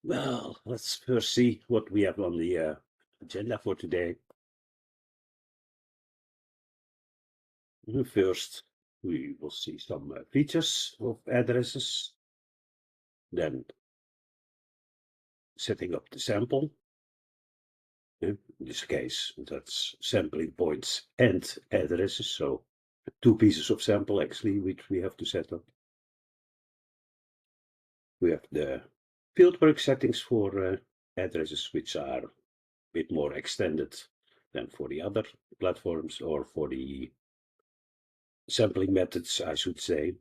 Well, let's first see what we have on the agenda for today. First, we will see some features of addresses, then setting up the sample. In this case, that's sampling points and addresses, so two pieces of sample actually, which we have to set up. We have the fieldwork settings for addresses, which are a bit more extended than for the other platforms, or for the sampling methods, I should say.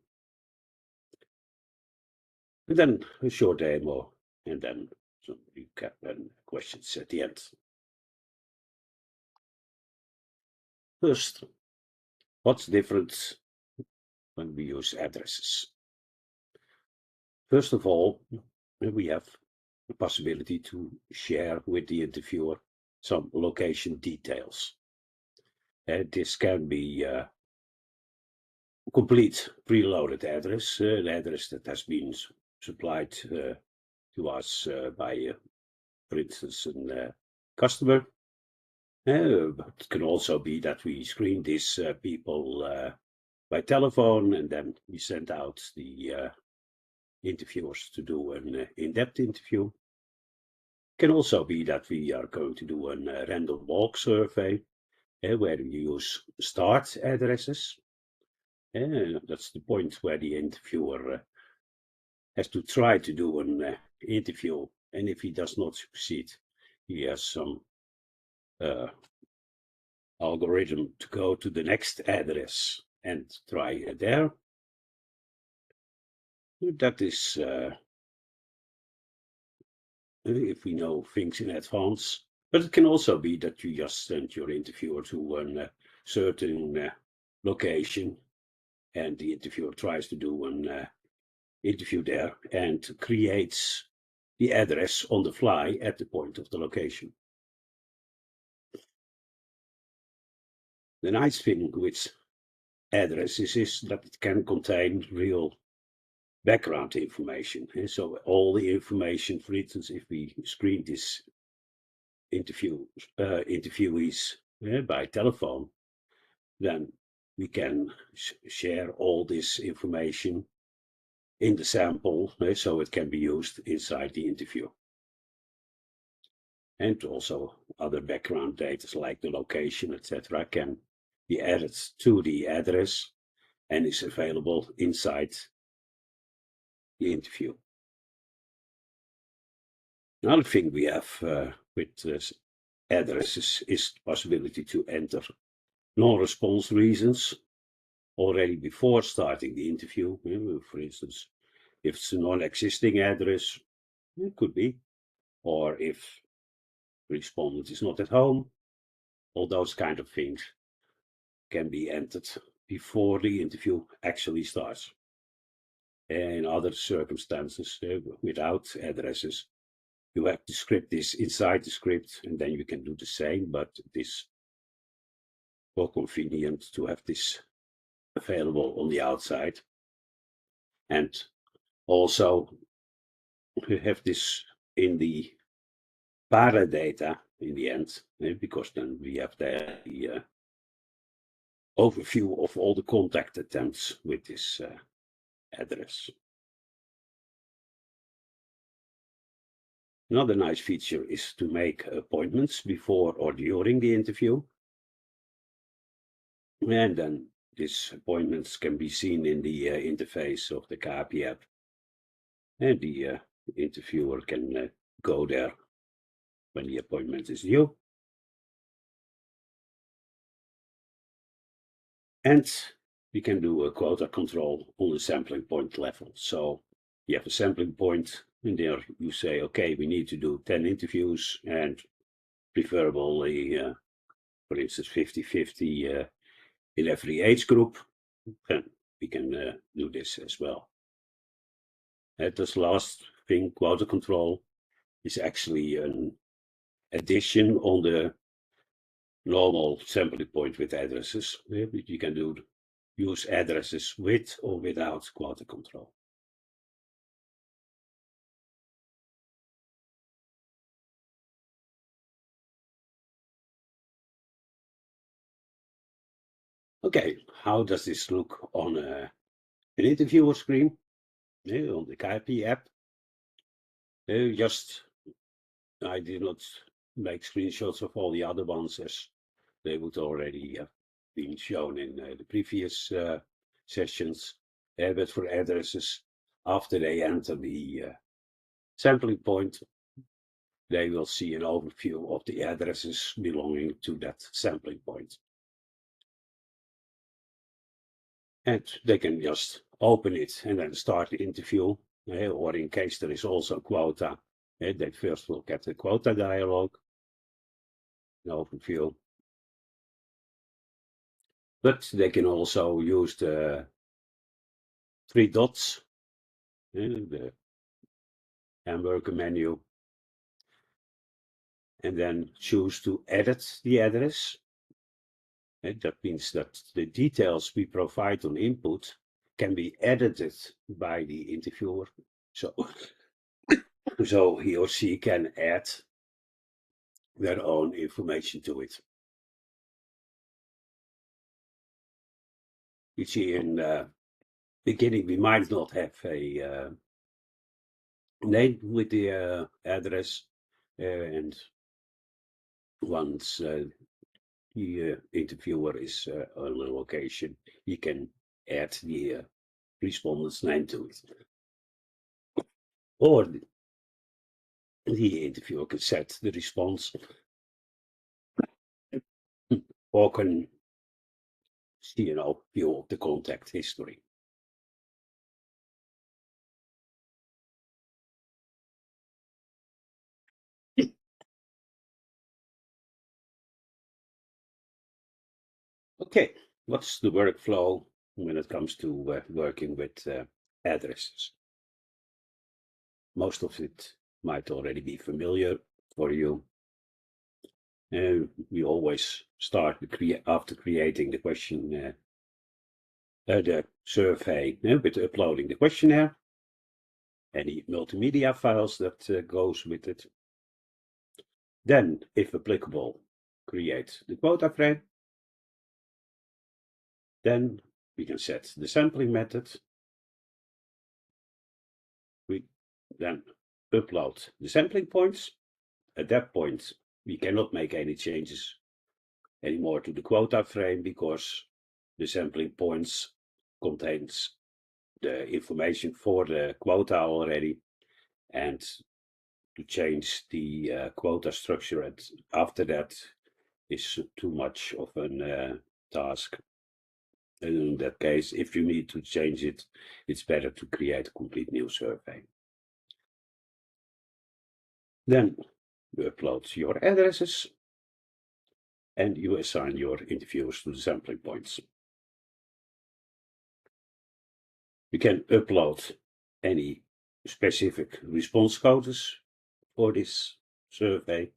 And then a short demo, and then some recap and questions at the end. First, what's different when we use addresses? First of all, we have the possibility to share with the interviewer some location details. And this can be a complete preloaded address, an address that has been supplied to us by, for instance, a customer. But it can also be that we screen these people by telephone, and then we send out the interviewers to do an in-depth interview. It can also be that we are going to do a random walk survey where we use start addresses. That's the point where the interviewer has to try to do an interview, and if he does not succeed, he has some algorithm to go to the next address and try it there. That is if we know things in advance. But it can also be that you just send your interviewer to a certain location, and the interviewer tries to do an interview there and creates the address on the fly at the point of the location. The nice thing with addresses is that it can contain real background information. So all the information, for instance, if we screen this interviewees by telephone, then we can share all this information in the sample, so it can be used inside the interview. And also other background data like the location, etc., can be added to the address and is available inside the interview. Another thing we have with addresses is the possibility to enter non-response reasons already before starting the interview. For instance, if it's a non-existing address, it could be, or if the respondent is not at home, all those kind of things can be entered before the interview actually starts. In other circumstances, without addresses, you have to script this inside the script, and then you can do the same, but it is more convenient to have this available on the outside. And also have this in the paradata in the end, because then we have the overview of all the contact attempts with this address. Another nice feature is to make appointments before or during the interview. And then these appointments can be seen in the interface of the CAPI app. And the interviewer can go there when the appointment is due. And we can do a quota control on the sampling point level. So you have a sampling point, and there you say, okay, we need to do 10 interviews, and preferably, for instance, 50-50 in every age group. And we can do this as well. This last thing, quota control, is actually an addition on the normal sampling point with addresses. You can use addresses with or without quota control. Okay, how does this look on an interviewer screen? On the CAPI app. I did not make screenshots of all the other ones as they would already have been shown in the previous sessions. But for addresses, after they enter the sampling point, they will see an overview of the addresses belonging to that sampling point. And they can just open it and then start the interview. Or in case there is also quota, they first will get the quota dialog, an overview. But they can also use the three dots, the hamburger menu, and then choose to edit the address. And that means that the details we provide on input can be edited by the interviewer. So he or she can add their own information to it. You see, in the beginning, we might not have a name with the address, and once the interviewer is on the location, he can add the respondent's name to it. Or the interviewer can set the response or can see an overview of the contact history. Okay, what's the workflow when it comes to working with addresses? Most of it might already be familiar for you. We always start after creating the question, the survey, with uploading the questionnaire, any multimedia files that goes with it. Then, if applicable, create the quota frame. Then we can set the sampling method. We then upload the sampling points. At that point, we cannot make any changes anymore to the quota frame because the sampling points contains the information for the quota already, and to change the quota structure after that is too much of a task. And in that case, if you need to change it, it's better to create a complete new survey. Then you upload your addresses and you assign your interviewers to the sampling points. You can upload any specific response codes for this survey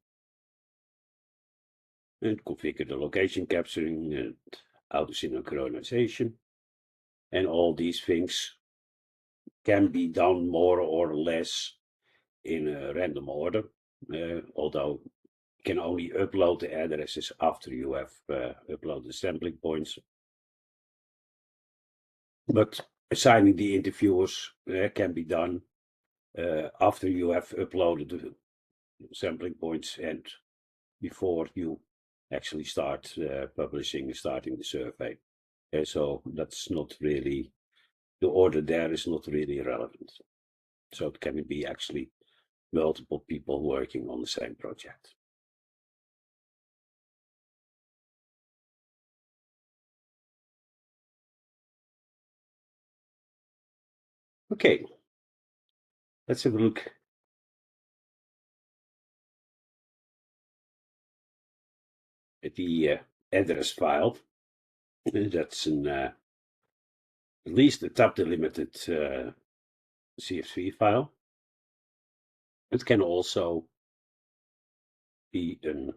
and configure the location capturing and auto-synchronization. And all these things can be done more or less in a random order, although you can only upload the addresses after you have uploaded the sampling points. But assigning the interviewers can be done after you have uploaded the sampling points and before you actually start starting the survey. So that's not really, the order there is not really relevant. So it can be actually multiple people working on the same project. Okay, let's have a look at the address file. That's at least a tab delimited CSV file. It can also be an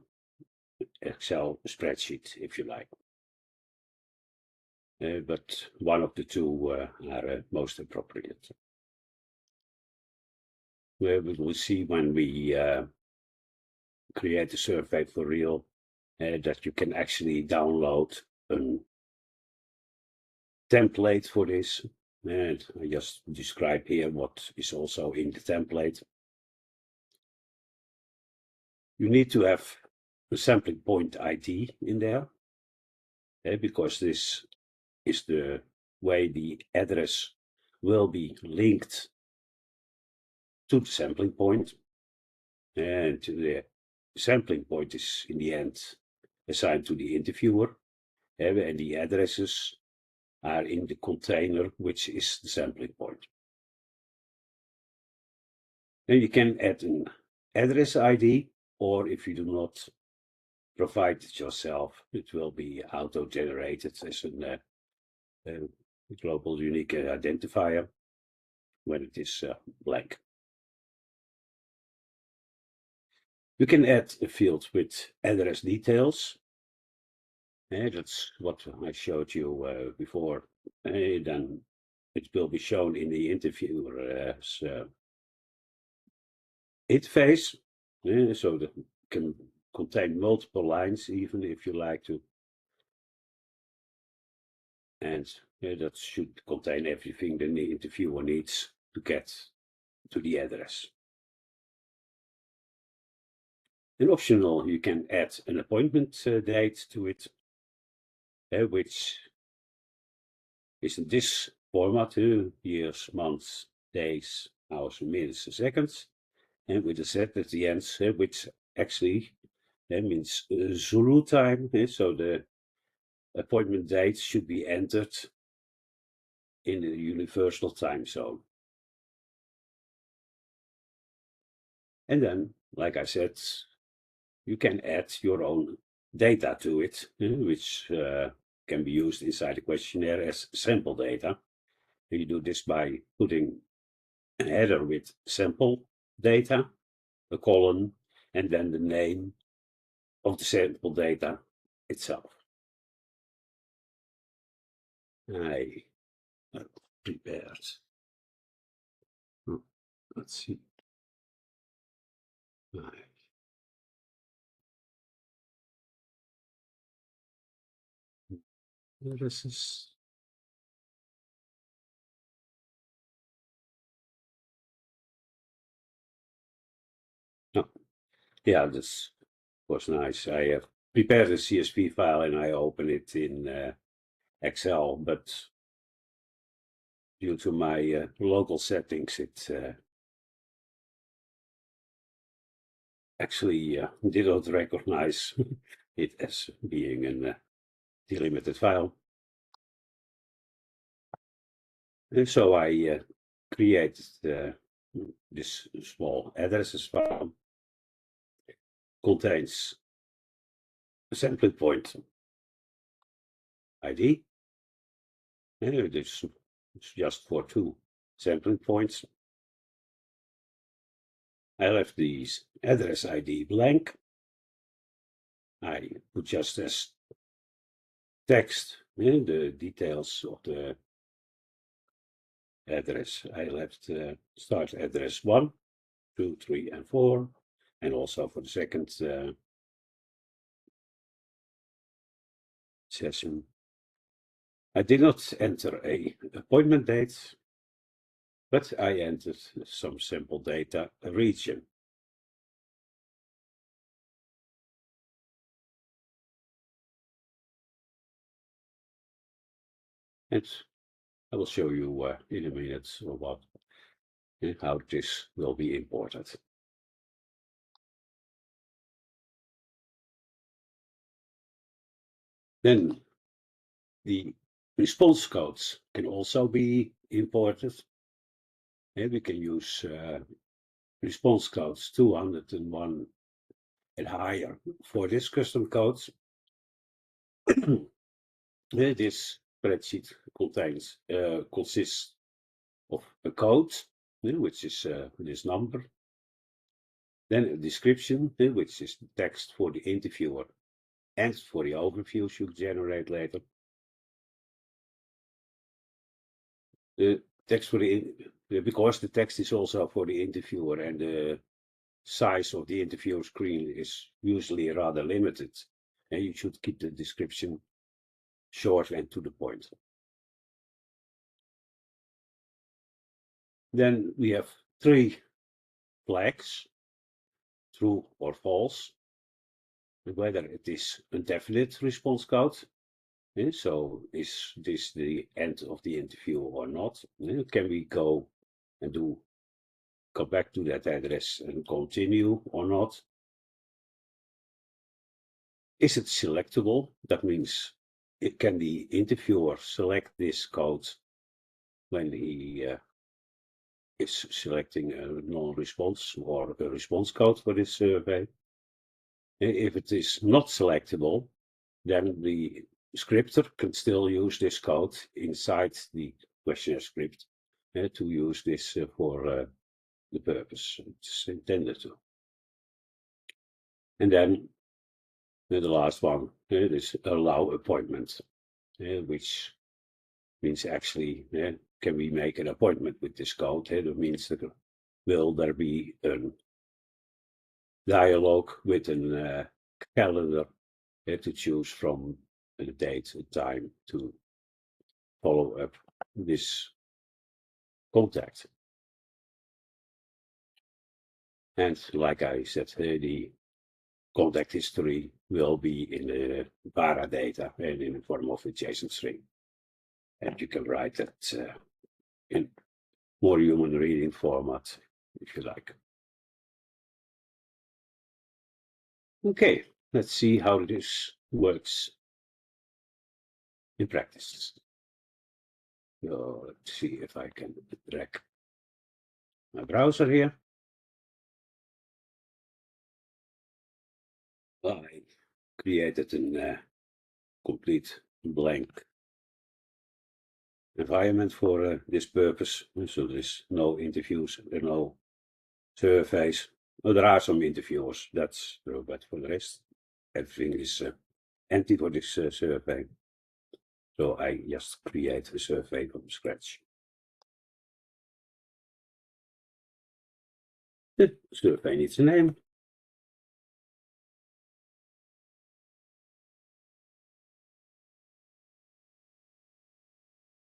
Excel spreadsheet if you like. But one of the two are most appropriate. We will see when we create a survey for real that you can actually download an template for this, and I just describe here what is also in the template. You need to have a sampling point ID in there, because this is the way the address will be linked to the sampling point, and the sampling point is in the end assigned to the interviewer, and the addresses are in the container, which is the sampling point. Then you can add an address ID, or if you do not provide it yourself, it will be auto-generated as a global unique identifier when it is blank. You can add a field with address details. That's what I showed you before. Then it will be shown in the interviewer's interface, so that it can contain multiple lines, even if you like to. And that should contain everything the interviewer needs to get to the address. And optional, you can add an appointment date to it, which is in this format: years, months, days, hours, minutes, and seconds, and with a Z at the end, which actually means Zulu time. So the appointment date should be entered in the universal time zone. And then, like I said, you can add your own data to it, which can be used inside the questionnaire as sample data. And you do this by putting a header with sample data, a column, and then the name of the sample data itself. I prepared. Let's see. This is. Oh, yeah, this was nice. I have prepared a CSV file and I open it in Excel, but due to my local settings, it actually did not recognize it as being a delimited file. And so I created this small addresses file. Contains a sampling point ID. And it's just for 2 sampling points. I left these address ID blank. I put just as text the details of the address. I left start address 1, 2, 3, and 4, and also for the second session. I did not enter a appointment date, but I entered some sample data region. And I will show you in a minute what how this will be imported. Then the response codes can also be imported. And we can use response codes 201 and higher for this custom codes. This spreadsheet consists of a code, which is this number, then a description, which is the text for the interviewer and for the overview should generate later. The text for because the text is also for the interviewer and the size of the interview screen is usually rather limited, and you should keep the description short and to the point. Then we have 3 flags, true or false, whether it is a definite response code. So is this the end of the interview or not? Can we go and go back to that address and continue or not? Is it selectable? That means can the interviewer select this code when he is selecting a non-response or a response code for this survey? If it is not selectable, then the scripter can still use this code inside the questionnaire script to use this for the purpose it's intended to. And then the last one is allow appointment, which means actually can we make an appointment with this code? That means that will there be a dialogue with a calendar to choose from a date, a time to follow up this contact. And like I said, the contact history will be in the paradata and in the form of a JSON string. And you can write that in more human reading format if you like. Okay, let's see how this works in practice. So let's see if I can drag my browser here. I created a complete blank environment for this purpose. So there's no interviews, there are no surveys. Well, there are some interviewers, that's true, but for the rest, everything is empty for this survey. So I just create a survey from scratch. The survey needs a name.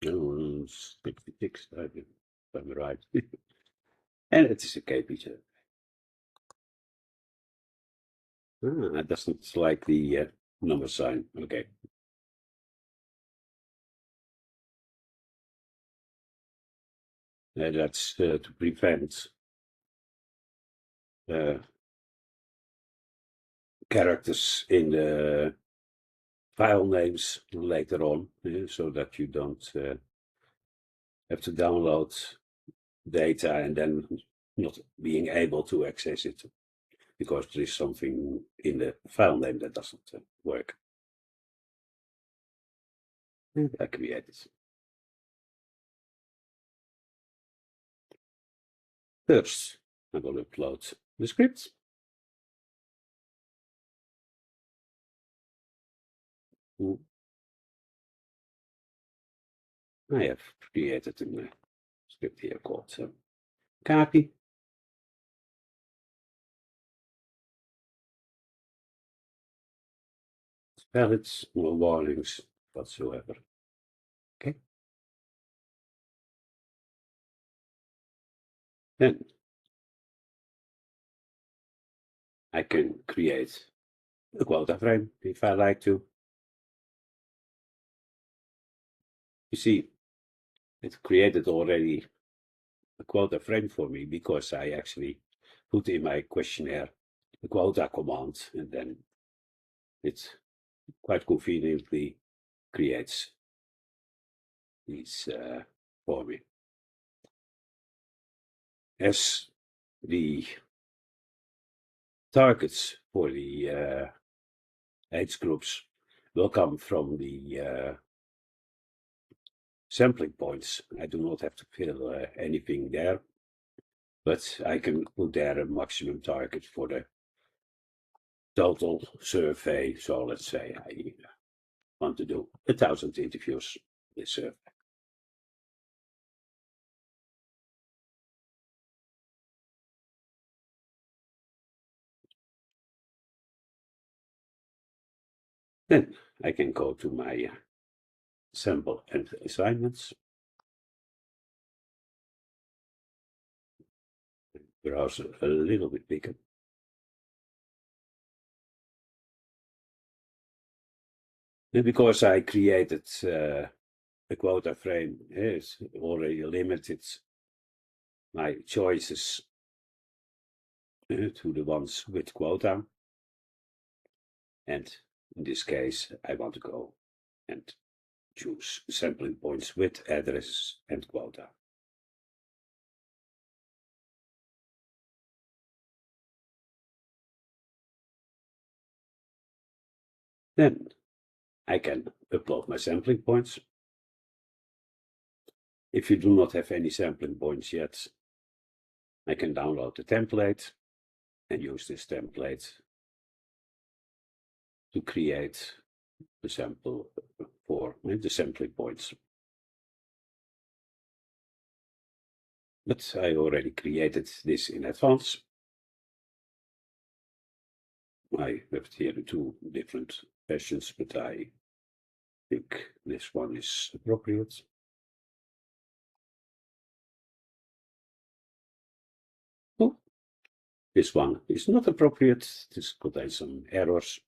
Oh, 66, if I'm right. And it is a KP survey. It doesn't like the number sign. Okay. That's to prevent characters in the file names later on, so that you don't have to download data and then not being able to access it because there is something in the file name that doesn't work. And I create it. First, I will upload the script. I have created a script here called CAPI. Valid, no warnings whatsoever. Okay. Then I can create a quota frame if I like to. You see, it created already a quota frame for me because I actually put in my questionnaire the quota command, and then it quite conveniently creates these for me. As the targets for the age groups will come from the sampling points, I do not have to fill anything there, but I can put there a maximum target for the total survey. So let's say I want to do 1,000 interviews this survey. Then I can go to my sample and assignments. browser a little bit bigger. And because I created a quota frame, it's already limited my choices to the ones with quota. And in this case, I want to go and choose sampling points with address and quota. Then I can upload my sampling points. If you do not have any sampling points yet, I can download the template and use this template to create the sample for the sampling points. But I already created this in advance. I have here two different versions, but I think this one is appropriate. Oh, this one is not appropriate. This contains some errors.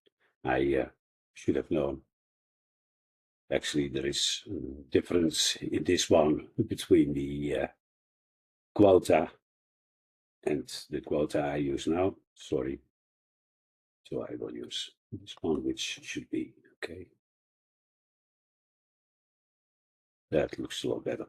I should have known. Actually, there is a difference in this one between the quota and the quota I use now. Sorry. So I will use this one, which should be okay. That looks a lot better.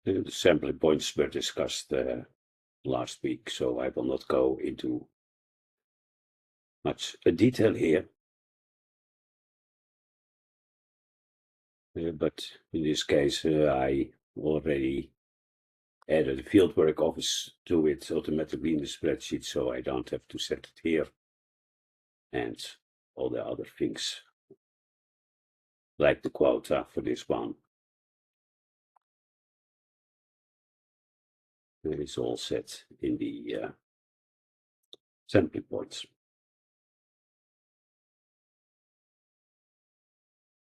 The sampling points were discussed last week, so I will not go into much detail here. But in this case, I already added a fieldwork office to it automatically in the spreadsheet, so I don't have to set it here. And all the other things, like the quota for this one, is all set in the sampling points.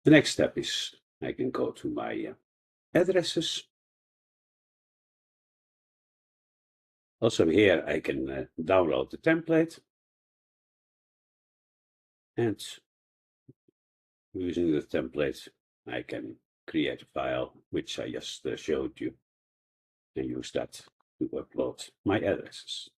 The next step is I can go to my addresses. Also here I can download the template, and using the template I can create a file which I just showed you and use that to upload my addresses.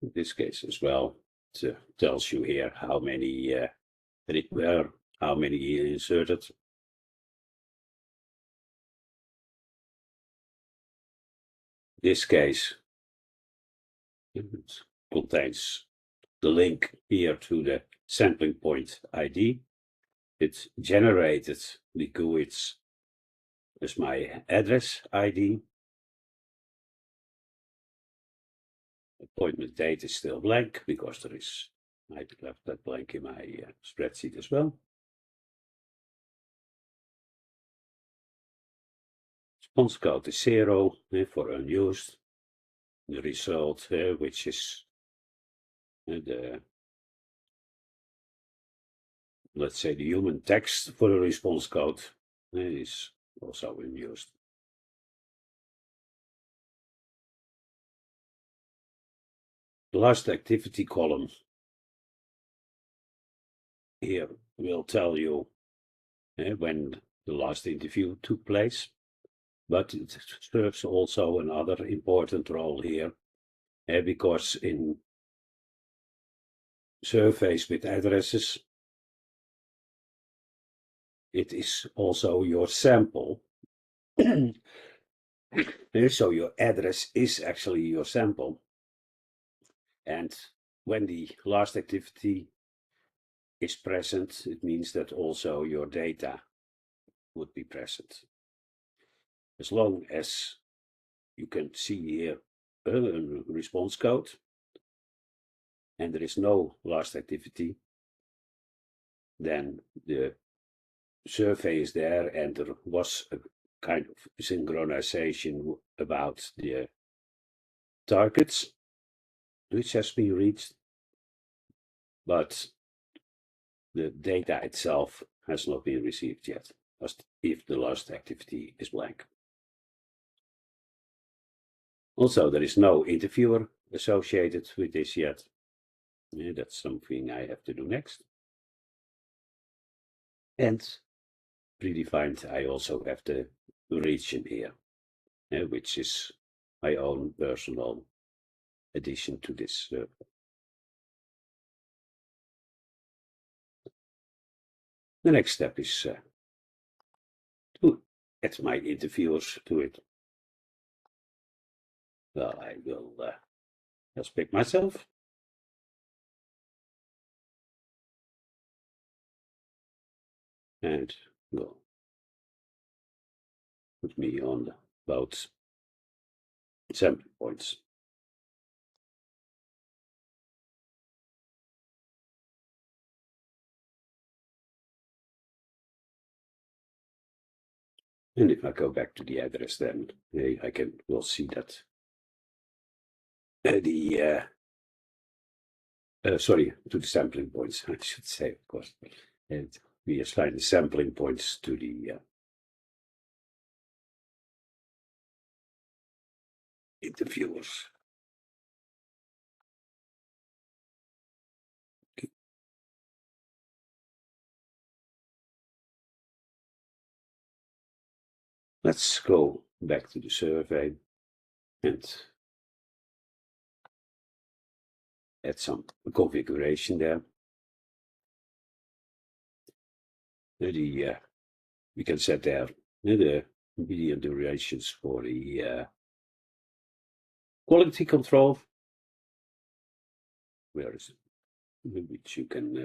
In this case as well, it tells you here how many were, how many inserted. This case, it contains the link here to the sampling point ID. It generated the GUIDs as my address ID. Appointment date is still blank because I left that blank in my spreadsheet as well. Response code is 0 for unused. The result, which is let's say the human text for the response code, is also unused. The last activity column here will tell you when the last interview took place, but it serves also another important role here, because in surveys with addresses, it is also your sample. So your address is actually your sample. And when the last activity is present, it means that also your data would be present. As long as you can see here a response code and there is no last activity, then the survey is there, and there was a kind of synchronization about the targets which has been reached, but the data itself has not been received yet, as if the last activity is blank. Also, there is no interviewer associated with this yet. Yeah, that's something I have to do next. And predefined, I also have the region here, which is my own personal addition to this. The next step is to add my interviewers to it. Well, I will just pick myself. And will put me on about sampling points. And if I go back to the address, then will see that sorry, to the sampling points, I should say, of course. And we assign the sampling points to the interviewers. Okay. Let's go back to the survey and add some configuration there. We can set there the median durations for the quality control. Where is it? Which you can,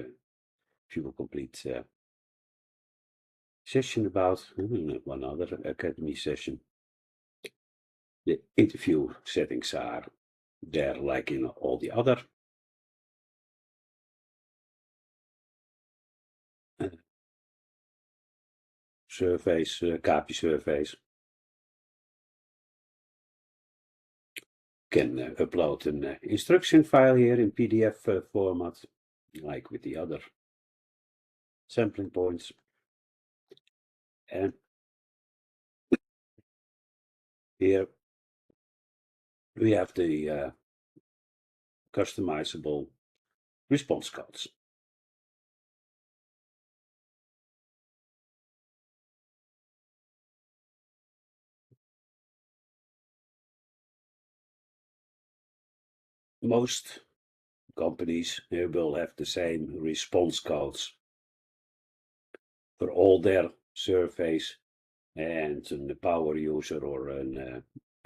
if you will complete session about one other academy session. The interview settings are there like in all the other surveys, CAPI surveys. Can upload an instruction file here in PDF format, like with the other sampling points. And here we have the customizable response codes. Most companies will have the same response codes for all their surveys, and a power user or a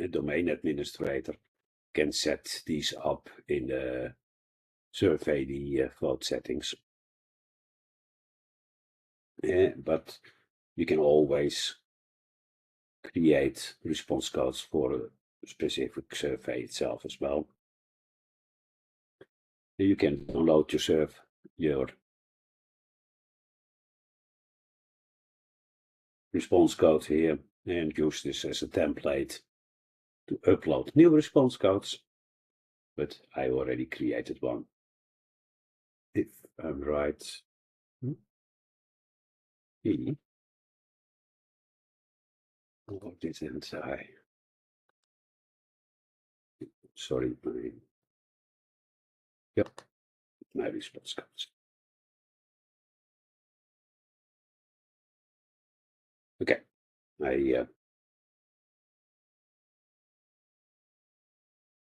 domain administrator can set these up in the survey the float settings. But you can always create response codes for a specific survey itself as well. You can download your response code here and use this as a template to upload new response codes, but I already created one. If I'm right. Oh, didn't I? Sorry, yep, my response codes. Okay, I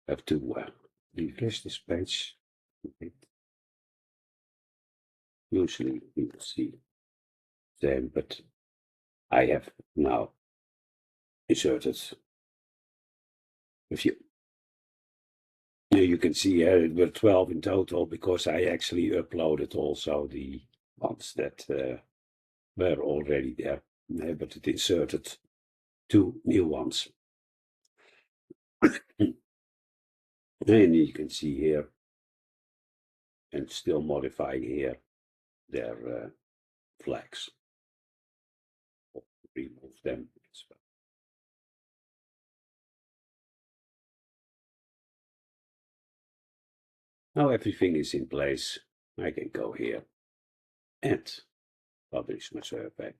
have to refresh this page. Usually you will see them, but I have now inserted a few. Here you can see it were 12 in total because I actually uploaded also the ones that were already there, but it inserted 2 new ones. And you can see here, and still modifying here, their flags. remove them as well. Now everything is in place. I can go here and publish my survey.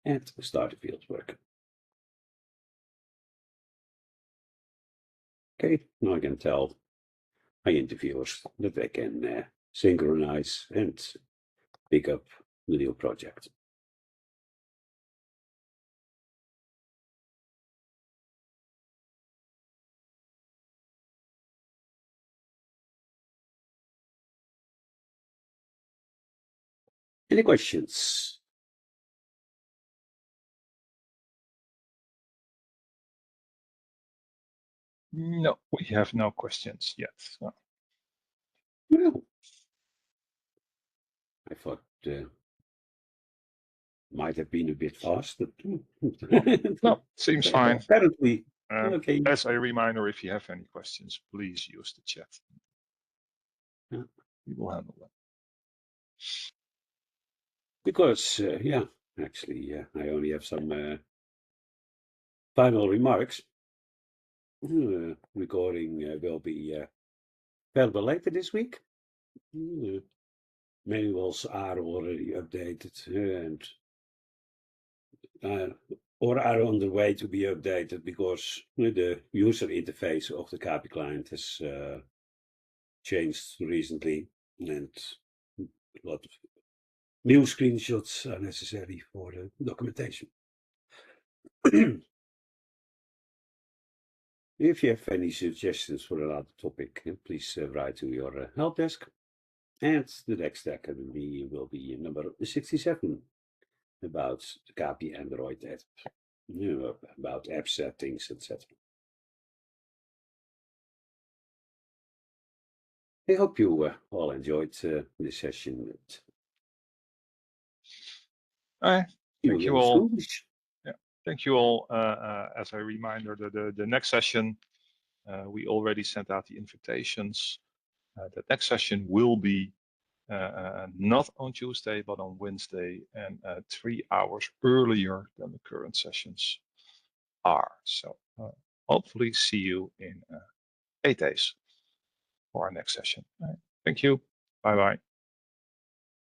And start the field work. Okay, now I can tell my interviewers that they can synchronize and pick up the new project. Any questions? No, we have no questions yet. So. Well, I thought might have been a bit fast, but No, seems fine. Apparently, okay. As a reminder, if you have any questions, please use the chat. Yeah. We will handle them. Because, yeah, actually, I only have some final remarks. Recording will be available later this week. Manuals are already updated and or are on the way to be updated because the user interface of the CAPI client has changed recently, and a lot of new screenshots are necessary for the documentation. If you have any suggestions for another topic, please write to your help desk. And the next academy will be number 67 about the CAPI Android app, about app settings, etc. I hope you all enjoyed this session. Thank you all. Yeah. Thank you all. As a reminder, the next session, we already sent out the invitations. The next session will be not on Tuesday, but on Wednesday, and 3 hours earlier than the current sessions are. So hopefully see you in 8 days for our next session. Thank you. Bye-bye.